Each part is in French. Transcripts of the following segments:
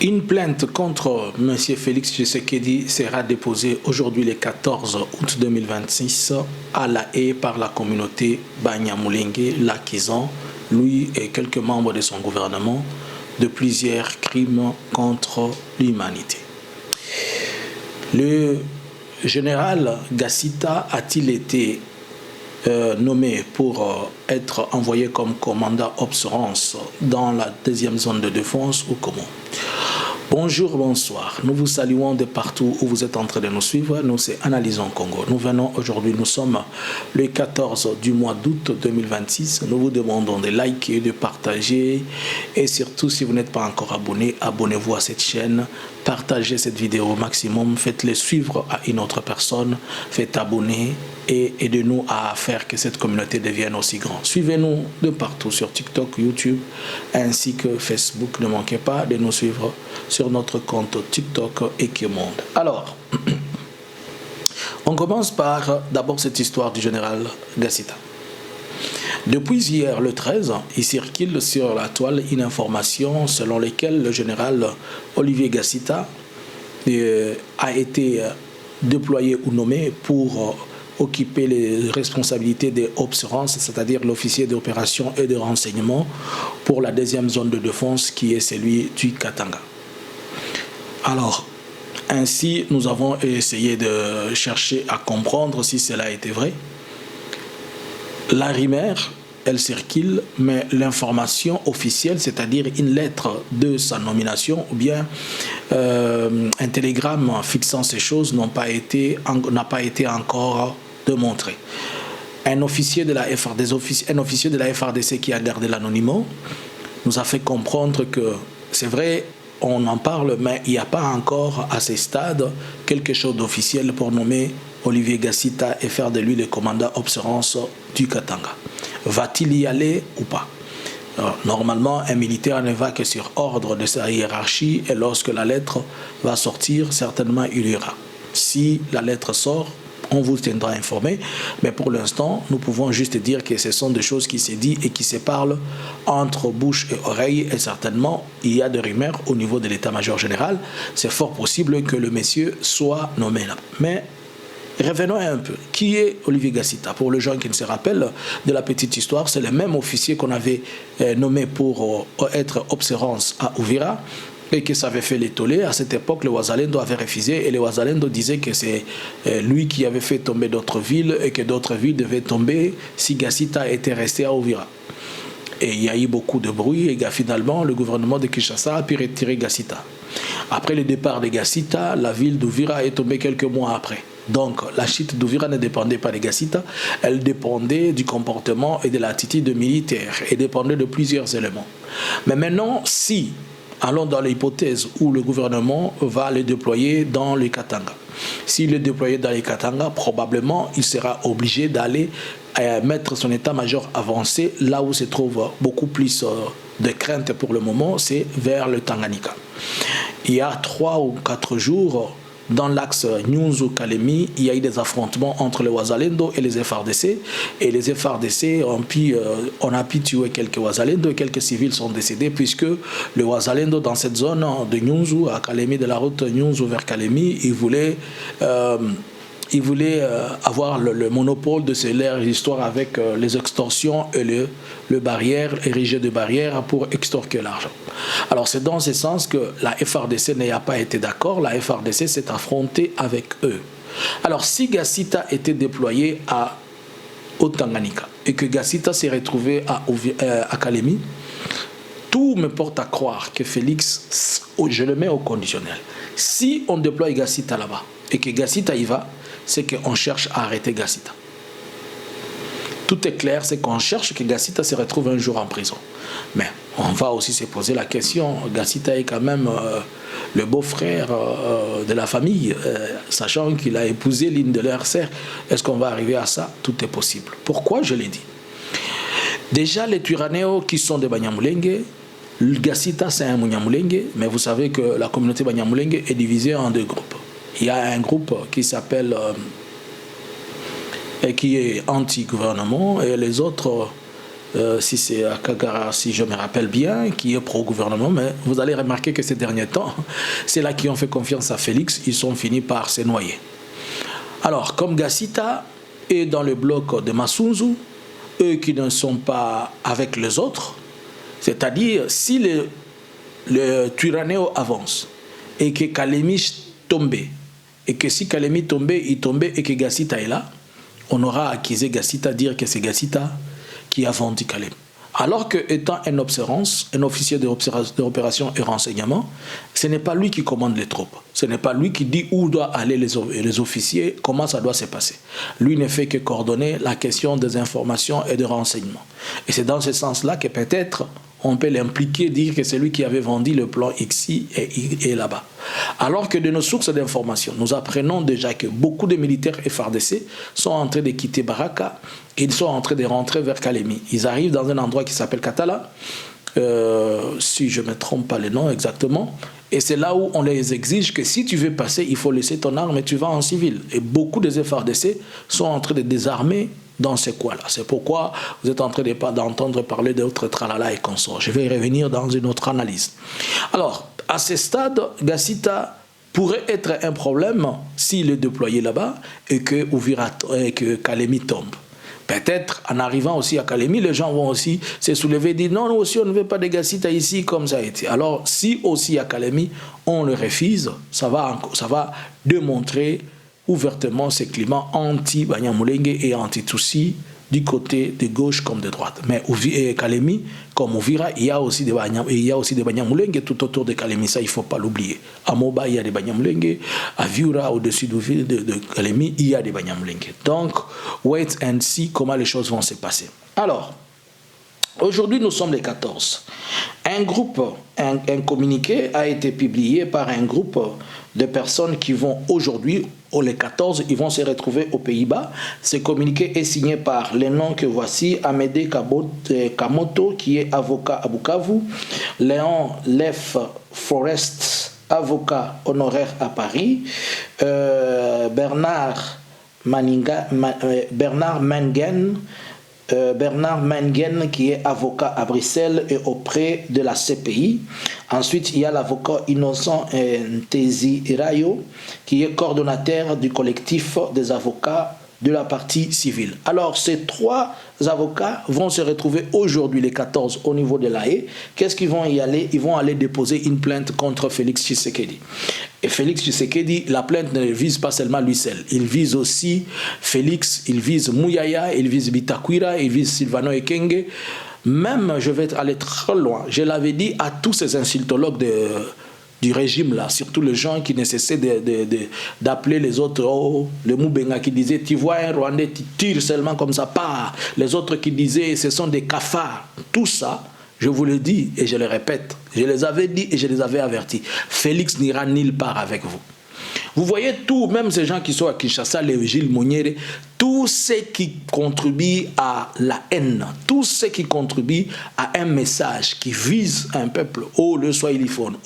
Une plainte contre M. Félix Tshisekedi sera déposée aujourd'hui le 14 août 2026 à La Haye par la communauté Banyamulenge, l'accusant, lui et quelques membres de son gouvernement, de plusieurs crimes contre l'humanité. Le général Gassita a-t-il été nommé pour être envoyé comme commandant observance dans la deuxième zone de défense ou comment? Bonjour, bonsoir. Nous vous saluons de partout où vous êtes en train de nous suivre. Nous, c'est Analysons Congo. Nous venons aujourd'hui, nous sommes le 14 du mois d'août 2026. Nous vous demandons de liker, de partager et surtout, si vous n'êtes pas encore abonné, abonnez-vous à cette chaîne. Partagez cette vidéo au maximum, faites-les suivre à une autre personne, faites abonner et aidez-nous à faire que cette communauté devienne aussi grande. Suivez-nous de partout sur TikTok, YouTube ainsi que Facebook. Ne manquez pas de nous suivre sur notre compte TikTok Ekemonde. Alors, on commence par d'abord cette histoire du général Gassita. Depuis hier, le 13, il circule sur la toile une information selon laquelle le général Olivier Gassita a été déployé ou nommé pour occuper les responsabilités des observances, c'est-à-dire l'officier d'opération et de renseignement pour la deuxième zone de défense qui est celui du Katanga. Alors, ainsi, nous avons essayé de chercher à comprendre si cela était vrai. La rumeur, elle circule, mais l'information officielle, c'est-à-dire une lettre de sa nomination ou bien un télégramme fixant ces choses n'a pas été encore démontré. Un officier de la FARDC qui a gardé l'anonymat nous a fait comprendre que c'est vrai, on en parle, mais il n'y a pas encore à ce stade quelque chose d'officiel pour nommer Olivier Gassita et faire de lui le commandant observance du Katanga. Va-t-il y aller ou pas? Alors, normalement, un militaire ne va que sur ordre de sa hiérarchie et lorsque la lettre va sortir, certainement il ira. Si la lettre sort, on vous tiendra informé, mais pour l'instant, nous pouvons juste dire que ce sont des choses qui se disent et qui se parlent entre bouche et oreille, et certainement, il y a des rumeurs au niveau de l'état-major général. C'est fort possible que le monsieur soit nommé là. Mais revenons un peu. Qui est Olivier Gassita? Pour les gens qui ne se rappellent de la petite histoire, c'est le même officier qu'on avait nommé pour être observance à Uvira, et que ça avait fait les tollés. À cette époque, le Wazalendo avait refusé et le Wazalendo disait que c'est lui qui avait fait tomber d'autres villes et que d'autres villes devaient tomber si Gassita était resté à Uvira. Et il y a eu beaucoup de bruit et finalement, le gouvernement de Kinshasa a pu retirer Gassita. Après le départ de Gassita, la ville d'Uvira est tombée quelques mois après. Donc, la chute d'Uvira ne dépendait pas de Gassita, elle dépendait du comportement et de l'attitude militaire et dépendait de plusieurs éléments. Mais maintenant, si allons dans l'hypothèse où le gouvernement va le déployer dans le Katanga. S'il est déployé dans le Katanga, probablement il sera obligé d'aller mettre son état-major avancé là où se trouve beaucoup plus de crainte pour le moment, c'est vers le Tanganyika. Il y a 3 ou 4 jours, dans l'axe Nyunzu-Kalemi, il y a eu des affrontements entre les Wazalendo et les FARDC. Et les FARDC, on a pu tuer quelques Wazalendo et quelques civils sont décédés puisque le Wazalendo, dans cette zone de Nyunzu, à Kalemi, de la route Nyunzu vers Kalemi, il voulait avoir le monopole de leur histoire avec les extorsions et le barrière, érigé de barrières pour extorquer l'argent. Alors c'est dans ce sens que la FARDC n'a pas été d'accord, la FARDC s'est affrontée avec eux. Alors si Gassita était déployé au Tanganyika et que Gassita s'est retrouvé à Kalemi, tout me porte à croire que Félix, je le mets au conditionnel. Si on déploie Gassita là-bas et que Gassita y va, c'est qu'on cherche à arrêter Gassita. Tout est clair, c'est qu'on cherche que Gassita se retrouve un jour en prison. Mais on va aussi se poser la question, Gassita est quand même le beau-frère de la famille, sachant qu'il a épousé l'une de leurs sœurs. Est-ce qu'on va arriver à ça? Tout est possible. Pourquoi je l'ai dit? Déjà, les Twiranéos qui sont des Banyamulenge, Gassita c'est un Munyamulenge, mais vous savez que la communauté Banyamulenge est divisée en 2 groupes. Il y a un groupe qui s'appelle et qui est anti-gouvernement et les autres si c'est à Kagara, si je me rappelle bien, qui est pro-gouvernement, mais vous allez remarquer que ces derniers temps, c'est là qui ont fait confiance à Félix, ils sont finis par se noyer. Alors, comme Gassita est dans le bloc de Masunzu, eux qui ne sont pas avec les autres, c'est-à-dire si le Twirwaneho avance et que Kalemi tombait, et que si Kalemi tombait, il tombait et que Gassita est là, on aura accusé Gassita, dire que c'est Gassita qui a vendu Kalemi. Alors que, étant un officier d'opération et renseignement, ce n'est pas lui qui commande les troupes. Ce n'est pas lui qui dit où doivent aller les officiers, comment ça doit se passer. Lui ne fait que coordonner la question des informations et des renseignements. Et c'est dans ce sens-là que peut-être on peut l'impliquer, dire que c'est lui qui avait vendu le plan XI et là-bas. Alors que de nos sources d'information, nous apprenons déjà que beaucoup de militaires FARDC sont en train de quitter Baraka et ils sont en train de rentrer vers Kalemi. Ils arrivent dans un endroit qui s'appelle Katala, si je ne me trompe pas le nom exactement, et c'est là où on les exige que si tu veux passer, il faut laisser ton arme et tu vas en civil. Et beaucoup des FARDC sont en train de désarmer dans ces coins-là. C'est pourquoi vous êtes en train d'entendre parler d'autres tralala et consorts. Je vais y revenir dans une autre analyse. Alors, à ce stade, Gassita pourrait être un problème s'il est déployé là-bas et que Kalemi tombe. Peut-être en arrivant aussi à Kalemi, les gens vont aussi se soulever et dire non, nous aussi on ne veut pas de Gassita ici comme ça a été. Alors si aussi à Kalemi on le refuse, ça va démontrer ouvertement ce climat anti-Banyamulenge et anti-Tutsi du côté de gauche comme de droite. Mais Kalemi, comme Ouvira, il y a aussi des Banyamulenge tout autour de Kalemi, ça il ne faut pas l'oublier. À Moba, il y a des Banyamulenge, à Viura, au-dessus de Kalemi, il y a des Banyamulenge. Donc, wait and see comment les choses vont se passer. Alors, aujourd'hui, nous sommes les 14. Un communiqué a été publié par un groupe de personnes qui vont aujourd'hui, les 14, ils vont se retrouver aux Pays-Bas. Ce communiqué est signé par les noms que voici: Amédée Kamoto, qui est avocat à Bukavu, Léon Lef Forest, avocat honoraire à Paris, Bernard Mengen, qui est avocat à Bruxelles et auprès de la CPI. Ensuite, il y a l'avocat Innocent Ntezi Irayo, qui est coordonnateur du collectif des avocats de la partie civile. Alors, ces trois avocats vont se retrouver aujourd'hui, les 14, au niveau de l'AE. Qu'est-ce qu'ils vont y aller? Ils vont aller déposer une plainte contre Félix Tshisekedi. Et Félix Tshisekedi, la plainte ne vise pas seulement lui seul. Il vise aussi Félix, il vise Mouyaya, il vise Bitakwira, il vise Silvano Ekenge. Même, je vais aller très loin, je l'avais dit à tous ces insultologues du régime là, surtout les gens qui ne cessaient d'appeler les autres, le Moubenga qui disait tu vois un Rwandais, tu tires seulement comme ça, pas. Les autres qui disaient ce sont des cafards. Tout ça, je vous le dis et je le répète, je les avais dit et je les avais avertis. Félix n'ira nulle part avec vous. Vous voyez tout, même ces gens qui sont à Kinshasa, les Gilles Mouniere, tous ceux qui contribuent à la haine, tous ceux qui contribuent à un message qui vise un peuple, le Swahiliphone,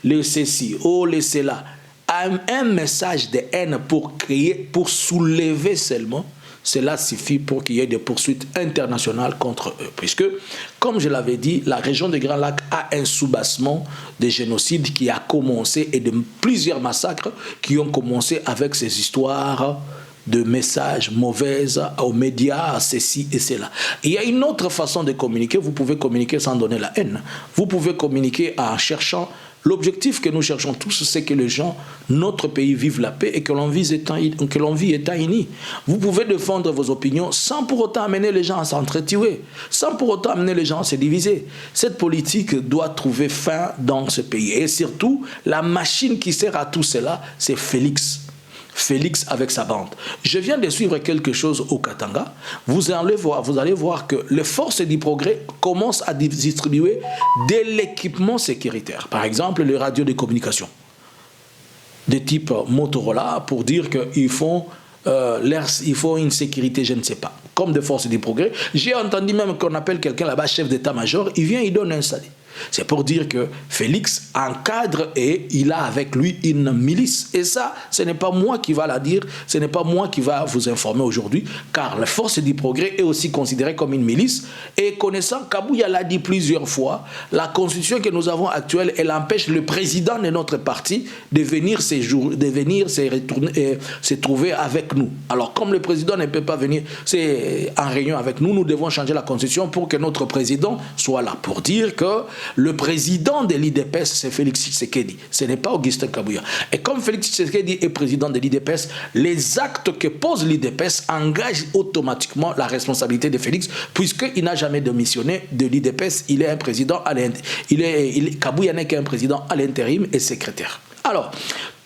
le ceci, le cela, un message de haine pour créer, pour soulever seulement, cela suffit pour qu'il y ait des poursuites internationales contre eux. Puisque, comme je l'avais dit, la région des Grands Lacs a un soubassement de génocide qui a commencé et de plusieurs massacres qui ont commencé avec ces histoires de messages mauvaises aux médias, à ceci et cela. Il y a une autre façon de communiquer. Vous pouvez communiquer sans donner la haine. Vous pouvez communiquer en cherchant. L'objectif que nous cherchons tous, c'est que les gens, notre pays, vivent la paix et que l'on vit étant unis. Vous pouvez défendre vos opinions sans pour autant amener les gens à s'entretuer, sans pour autant amener les gens à se diviser. Cette politique doit trouver fin dans ce pays. Et surtout, la machine qui sert à tout cela, c'est Félix. Félix avec sa bande. Je viens de suivre quelque chose au Katanga. Vous allez voir que les forces du progrès commencent à distribuer de l'équipement sécuritaire. Par exemple, les radios de communication de type Motorola pour dire qu'il faut une sécurité, je ne sais pas, comme des forces du progrès. J'ai entendu même qu'on appelle quelqu'un là-bas chef d'état-major, il vient, il donne un salut. C'est pour dire que Félix encadre et il a avec lui une milice. Et ça, ce n'est pas moi qui va la dire, ce n'est pas moi qui va vous informer aujourd'hui, car la force du progrès est aussi considérée comme une milice. Et connaissant, Kabouya l'a dit plusieurs fois, la constitution que nous avons actuelle, elle empêche le président de notre parti de venir se trouver avec nous. Alors, comme le président ne peut pas venir en réunion avec nous, nous devons changer la constitution pour que notre président soit là. Pour dire que le président de l'IDPS, c'est Félix Tshisekedi. Ce n'est pas Augustin Kabouya. Et comme Félix Tshisekedi est président de l'IDPS, les actes que pose l'IDPS engagent automatiquement la responsabilité de Félix, puisqu'il n'a jamais démissionné de l'IDPS. Il est un président à l'intérim. Kabouya n'est qu'un président à l'intérim et secrétaire. Alors,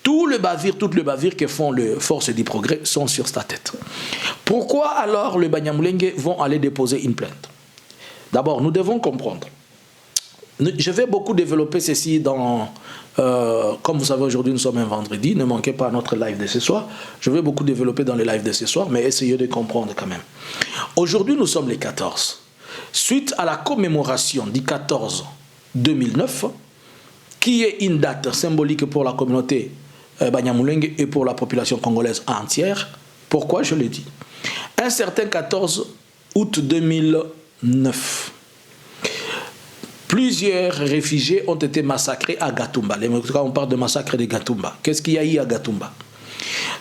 toutes les bavures que font les forces du progrès sont sur sa tête. Pourquoi alors les Banyamulenge vont aller déposer une plainte? D'abord, nous devons comprendre. Je vais beaucoup développer ceci dans... comme vous savez, aujourd'hui, nous sommes un vendredi. Ne manquez pas notre live de ce soir. Je vais beaucoup développer dans le live de ce soir, mais essayez de comprendre quand même. Aujourd'hui, nous sommes les 14. Suite à la commémoration du 14 2009, qui est une date symbolique pour la communauté Banyamulenge et pour la population congolaise entière. Pourquoi je le dis? Un certain 14 août 2009, plusieurs réfugiés ont été massacrés à Gatumba. On parle de massacre de Gatumba. Qu'est-ce qu'il y a eu à Gatumba?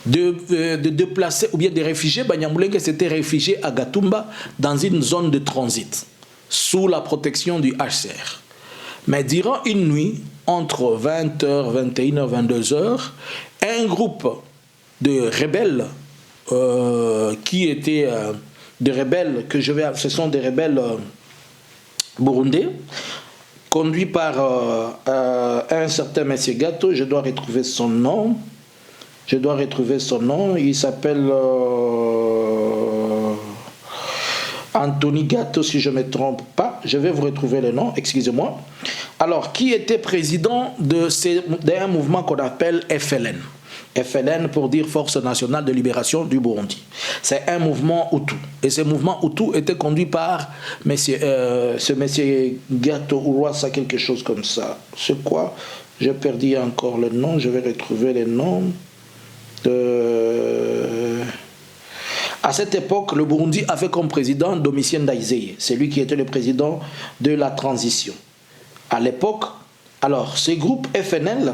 De déplacer, ou bien des réfugiés, Banyamulenge s'étaient réfugiés à Gatumba dans une zone de transit, sous la protection du HCR. Mais durant une nuit, entre 20h, 21h, 22h, un groupe de rebelles qui étaient des rebelles ce sont des rebelles burundais, conduits par un certain monsieur Gato. Je dois retrouver son nom. Il s'appelle Anthony Gato, si je ne me trompe pas. Je vais vous retrouver le nom, excusez-moi. Alors, qui était président d'un mouvement qu'on appelle FLN. FLN pour dire Force Nationale de Libération du Burundi. C'est un mouvement Hutu. Et ce mouvement Hutu était conduit par ce monsieur Gato Uruasa, quelque chose comme ça. C'est quoi? J'ai perdu encore le nom, je vais retrouver le nom. À cette époque, le Burundi avait comme président Domitien Ndayizeye. C'est lui qui était le président de la transition. À l'époque, alors, ce groupe FNL,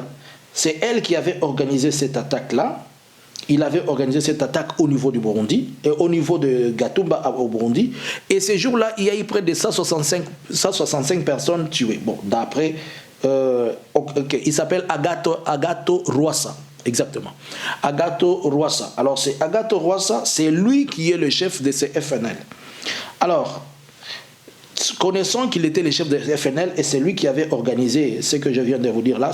c'est elle qui avait organisé cette attaque-là. Il avait organisé cette attaque au niveau du Burundi, et au niveau de Gatumba au Burundi. Et ces jours-là, il y a eu près de 165 personnes tuées. Bon, d'après, il s'appelle Agato Rwasa. Exactement. Agato Rwasa. Alors, c'est Agato Rwasa, c'est lui qui est le chef de ces FNL. Alors, connaissant qu'il était le chef de FNL et c'est lui qui avait organisé ce que je viens de vous dire là,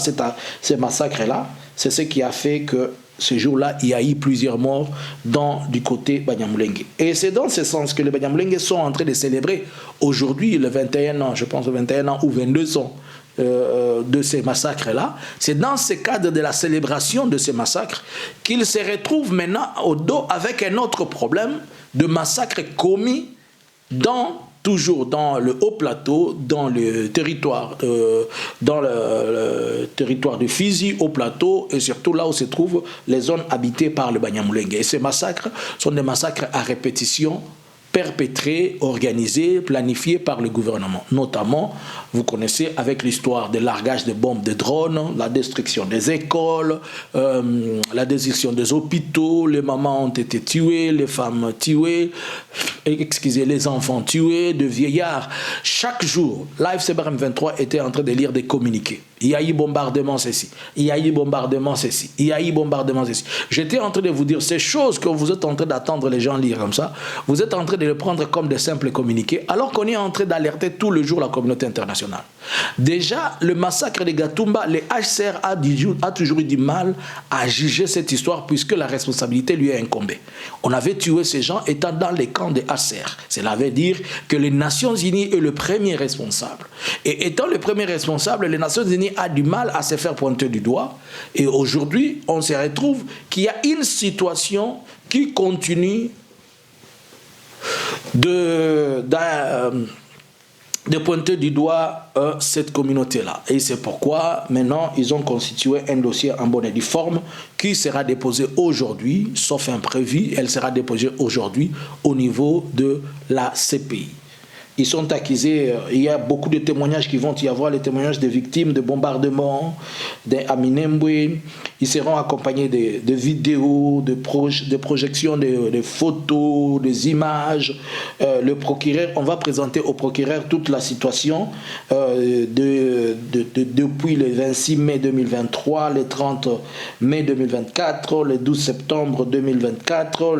ces massacres-là, c'est ce qui a fait que ce jour-là, il y a eu plusieurs morts du côté Banyamulenge. Et c'est dans ce sens que les Banyamulenge sont en train de célébrer aujourd'hui, le 21 ans, je pense 21 ans ou 22 ans de ces massacres-là. C'est dans ce cadre de la célébration de ces massacres qu'ils se retrouvent maintenant au dos avec un autre problème de massacres commis toujours dans le haut plateau, dans le territoire de Fizi, au plateau, et surtout là où se trouvent les zones habitées par le Banyamulenge. Et ces massacres sont des massacres à répétition, perpétrés, organisés, planifiés par le gouvernement. Notamment, vous connaissez avec l'histoire de largage de bombes de drones, la destruction des écoles, la destruction des hôpitaux, les mamans ont été tuées, les femmes tuées, les enfants tués, de vieillards. Chaque jour, l'AFC-BARM 23 était en train de lire des communiqués. Il y a eu bombardement ceci, il y a eu bombardement ceci, il y a eu bombardement ceci. J'étais en train de vous dire ces choses que vous êtes en train d'attendre les gens lire comme ça, vous êtes en train de les prendre comme des simples communiqués, alors qu'on est en train d'alerter tout le jour la communauté internationale. Déjà, le massacre de Gatumba, le HCR a toujours eu du mal à juger cette histoire puisque la responsabilité lui est incombée. On avait tué ces gens étant dans les camps de HCR. Cela veut dire que les Nations Unies est le premier responsable. Et étant le premier responsable, les Nations Unies a du mal à se faire pointer du doigt. Et aujourd'hui, on se retrouve qu'il y a une situation qui continue de pointer du doigt cette communauté-là. Et c'est pourquoi, maintenant, ils ont constitué un dossier en bonne et due forme qui sera déposé aujourd'hui, sauf imprévu, elle sera déposée aujourd'hui au niveau de la CPI. Ils sont accusés, il y a beaucoup de témoignages qui vont y avoir, les témoignages des victimes de bombardements, d'Aminembwe. Ils seront accompagnés de vidéos, de projections, de photos, des images. Le procureur, on va présenter au procureur toute la situation depuis le 26 mai 2023, le 30 mai 2024, le 12 septembre 2024,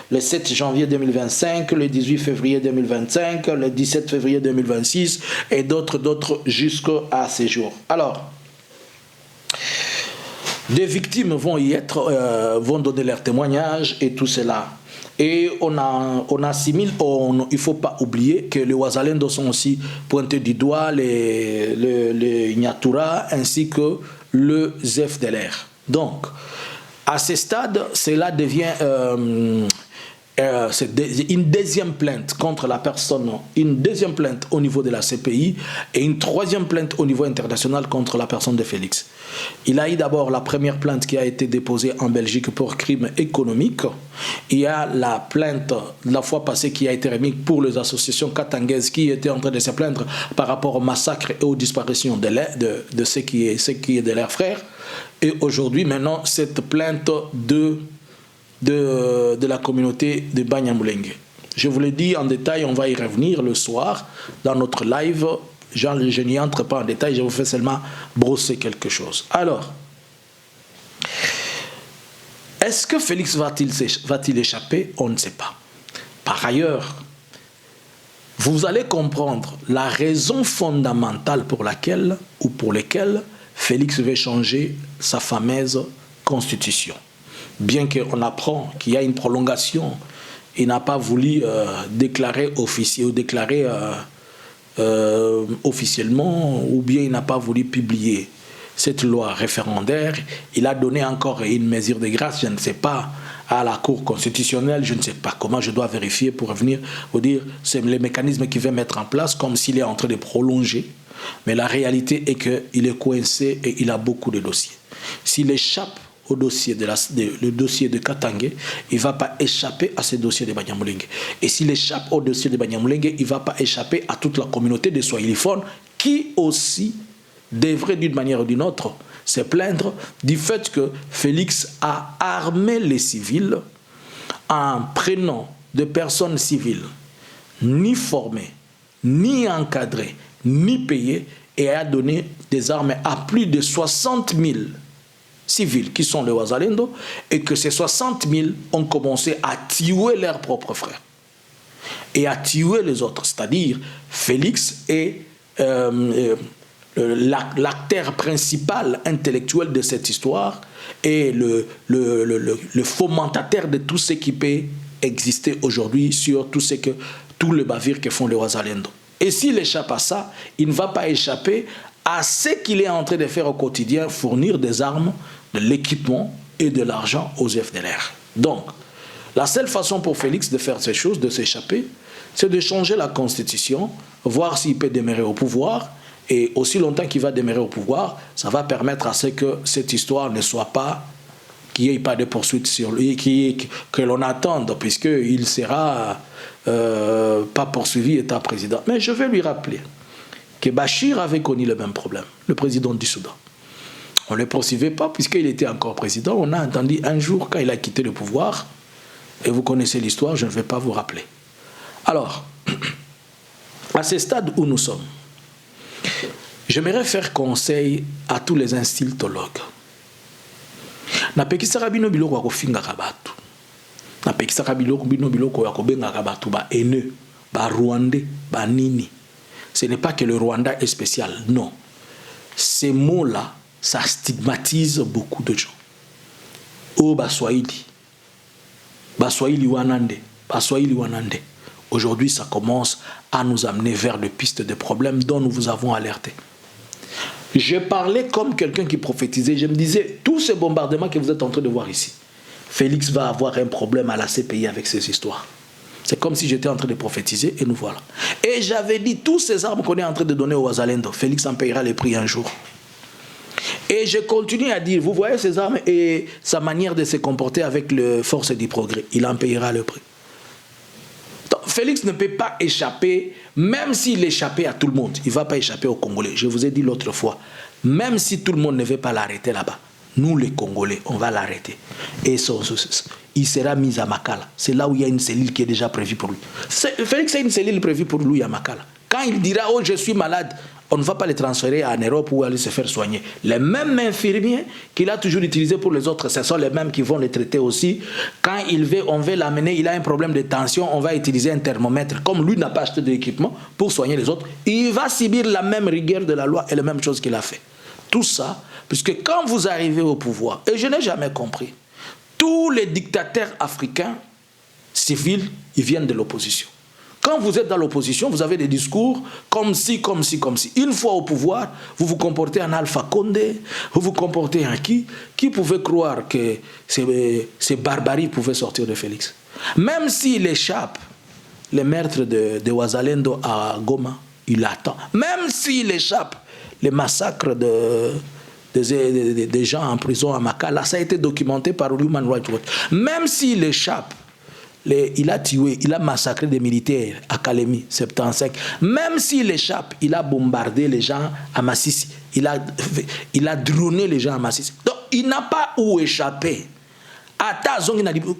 le 7 janvier 2025, le 18 février 2025, le 17 février 2026 et d'autres jusqu'à ces jours. Alors, des victimes vont y être, vont donner leur témoignage et tout cela. Et on assimile, il ne faut pas oublier que les Wazalendo sont aussi pointés du doigt, les Nyatura ainsi que le ZFDLR. Donc, à ce stade, cela devient une deuxième plainte contre la personne, une deuxième plainte au niveau de la CPI et une troisième plainte au niveau international contre la personne de Félix. Il a eu d'abord la première plainte qui a été déposée en Belgique pour crime économique. Il y a la plainte la fois passée qui a été remise pour les associations katangaises qui étaient en train de se plaindre par rapport au massacre et aux disparitions de ce qui est de leurs frères. Et aujourd'hui, maintenant, cette plainte de la communauté de Banyamulenge. Je vous l'ai dit en détail, on va y revenir le soir dans notre live. Je n'y entre pas en détail, je vous fais seulement brosser quelque chose. Alors, est-ce que Félix va-t-il échapper? On ne sait pas. Par ailleurs, vous allez comprendre la raison fondamentale pour laquelle ou pour lesquelles Félix veut changer sa fameuse constitution. Bien qu'on apprend qu'il y a une prolongation, il n'a pas voulu déclarer officiellement, ou bien il n'a pas voulu publier cette loi référendaire. Il a donné encore une mesure de grâce, je ne sais pas, à la Cour constitutionnelle, je ne sais pas comment je dois vérifier pour revenir, vous dire, c'est le mécanisme qu'il veut mettre en place, comme s'il est en train de prolonger. Mais la réalité est qu'il est coincé et il a beaucoup de dossiers. S'il échappe au dossier le dossier de Katangé, il ne va pas échapper à ce dossier de Banyamulenge. Et s'il échappe au dossier de Banyamulenge, il ne va pas échapper à toute la communauté des Swahiliphones qui aussi devrait d'une manière ou d'une autre se plaindre du fait que Félix a armé les civils en prenant de personnes civiles ni formées, ni encadrées, ni payées et a donné des armes à plus de 60 000 civils qui sont les Wazalendo et que ces 60 000 ont commencé à tuer leurs propres frères et à tuer les autres. C'est-à-dire Félix est l'acteur principal intellectuel de cette histoire et le fomentateur de tout ce qui peut exister aujourd'hui sur tout le bavire que font les Wazalendo. Et s'il échappe à ça, il ne va pas échapper à ce qu'il est en train de faire au quotidien, fournir des armes, de l'équipement et de l'argent aux FDLR. Donc, la seule façon pour Félix de faire ces choses, de s'échapper, c'est de changer la constitution, voir s'il peut demeurer au pouvoir, et aussi longtemps qu'il va demeurer au pouvoir, ça va permettre à ce que cette histoire ne soit pas, qu'il n'y ait pas de poursuite sur lui, que l'on attende, puisqu'il ne sera pas poursuivi étant président. Mais je vais lui rappeler que Bachir avait connu le même problème, le président du Soudan. On ne le poursuivait pas puisqu'il était encore président. On a entendu un jour quand il a quitté le pouvoir, et vous connaissez l'histoire, je ne vais pas vous rappeler. Alors, à ce stade où nous sommes, j'aimerais faire conseil à tous les institutologues. Napekisaka bino biloko ya kofingaka bato. Napekisaka bino biloko ya kobengaka bato ba haineux, ba rwandais, ba nini. Ce n'est pas que le Rwanda est spécial, non. Ces mots-là, ça stigmatise beaucoup de gens. Oh, Baswahili. Baswahili wanande. Baswahili wanande. Aujourd'hui, ça commence à nous amener vers des pistes de problèmes dont nous vous avons alerté. Je parlais comme quelqu'un qui prophétisait. Je me disais, tous ces bombardements que vous êtes en train de voir ici, Félix va avoir un problème à la CPI avec ces histoires. C'est comme si j'étais en train de prophétiser et nous voilà. Et j'avais dit, tous ces armes qu'on est en train de donner au Wazalendo, Félix en payera les prix un jour. Et je continue à dire, vous voyez ces armes et sa manière de se comporter avec les forces du progrès, il en payera le prix. Donc, Félix ne peut pas échapper, même s'il échappait à tout le monde, il ne va pas échapper aux Congolais. Je vous ai dit l'autre fois, même si tout le monde ne veut pas l'arrêter là-bas, nous les Congolais, on va l'arrêter. Et il sera mis à Makala. C'est là où il y a une cellule qui est déjà prévue pour lui. Félix a une cellule prévue pour lui à Makala. Quand il dira, oh je suis malade, on ne va pas le transférer en Europe ou aller se faire soigner. Les mêmes infirmiers qu'il a toujours utilisés pour les autres, ce sont les mêmes qui vont les traiter aussi. Quand on veut l'amener, il a un problème de tension, on va utiliser un thermomètre. Comme lui n'a pas acheté de l'équipement pour soigner les autres, il va subir la même rigueur de la loi et la même chose qu'il a fait. Tout ça, puisque quand vous arrivez au pouvoir, et je n'ai jamais compris, tous les dictateurs africains civils, ils viennent de l'opposition. Quand vous êtes dans l'opposition, vous avez des discours comme si, comme si, comme si. Une fois au pouvoir, vous vous comportez en Alpha Condé, vous vous comportez en qui? Qui pouvait croire que ces barbaries pouvaient sortir de Félix? Même s'il échappe, le meurtre de Wazalendo à Goma, il attend. Même s'il échappe, les massacres des gens en prison à Makala, ça a été documenté par Human Rights Watch. Même s'il échappe, il a tué, il a massacré des militaires à Kalemi, 75. Même s'il échappe, il a bombardé les gens à Massissi. Il a droné les gens à Massissi. Donc, il n'a pas où échapper.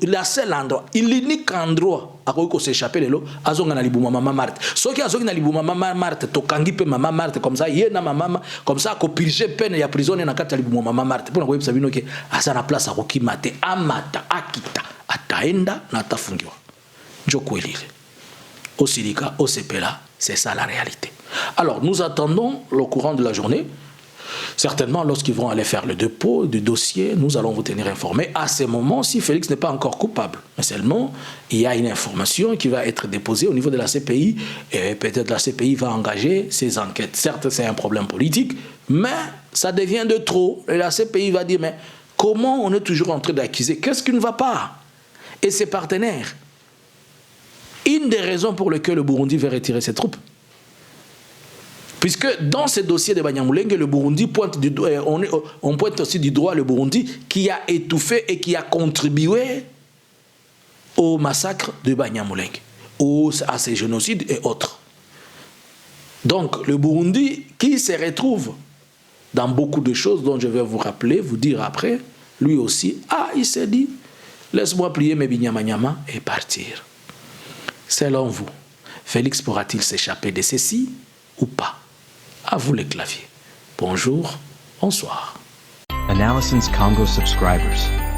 La seule endroit, l'unique endroit à quoi il s'échapper, c'est Azonga Maman Marthe. Ce qui a Azonga Maman Marthe, Tokangi pe Maman Marthe, comme ça, yena maman, comme ça, qu'on purge peine et emprisonné dans la Maman Marthe. Pour nous, savez que à sa place à Roki Mate, Amata, Akita, Ataenda, Natafungiwa. Jokwelile. Au Silika, au Sepela, c'est ça la réalité. Alors, nous attendons le courant de la journée. Certainement, lorsqu'ils vont aller faire le dépôt du dossier, nous allons vous tenir informés. À ce moment, si Félix n'est pas encore coupable, mais seulement, il y a une information qui va être déposée au niveau de la CPI, et peut-être la CPI va engager ses enquêtes. Certes, c'est un problème politique, mais ça devient de trop. Et la CPI va dire, mais comment on est toujours en train d'accuser? Qu'est-ce qui ne va pas? Et ses partenaires. Une des raisons pour lesquelles le Burundi veut retirer ses troupes, puisque dans ce dossier de Banyamulenge, le Burundi pointe du doigt, on pointe aussi du doigt le Burundi qui a étouffé et qui a contribué au massacre de Banyamulenge, à ces génocides et autres. Donc le Burundi qui se retrouve dans beaucoup de choses dont je vais vous rappeler, vous dire après, lui aussi, il s'est dit, laisse-moi plier mes binyamanyama et partir. Selon vous, Félix pourra-t-il s'échapper de ceci ou pas? À vous les claviers. Bonjour, bonsoir. Analysins Congo subscribers.